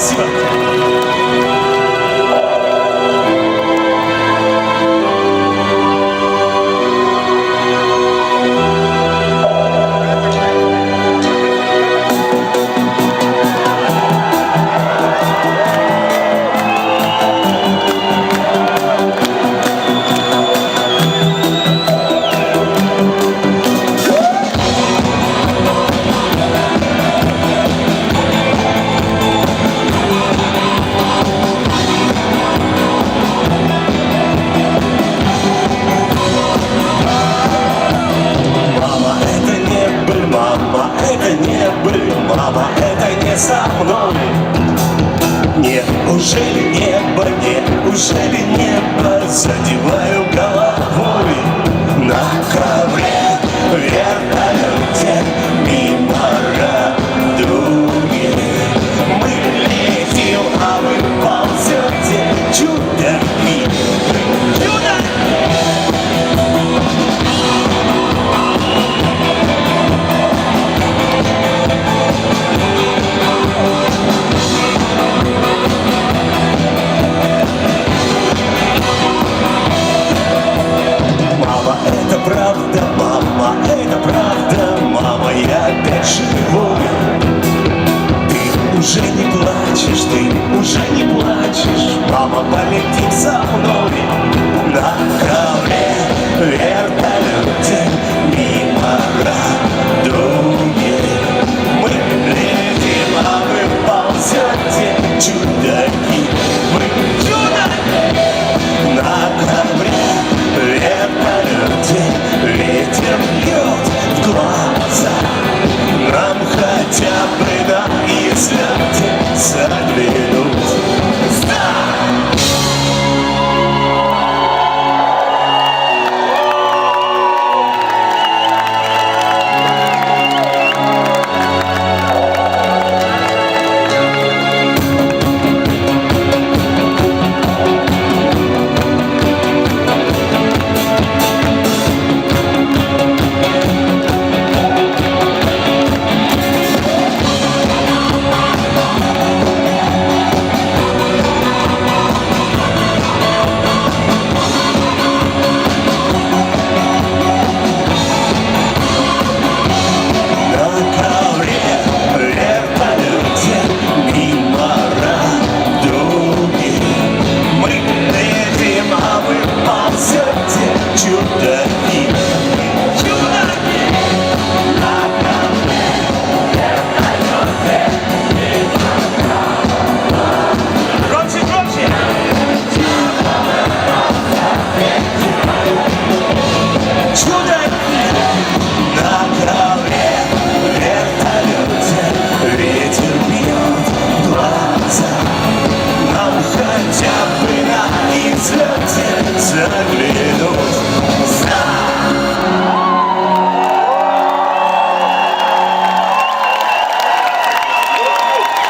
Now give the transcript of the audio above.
Спасибо. Мама, это не со мной. Неужели небо, неужели небо задеваю головой? На корабле, вертолете, мимо радуги мы летим, а вы ползете. Чудо мир, чудо! Правда, мама, это правда, мама, я опять живой. Ты уже не плачешь, ты уже не плачешь, мама, полетим со мной на корабле, вертолете, мимо радуги мы летим, а вы ползете.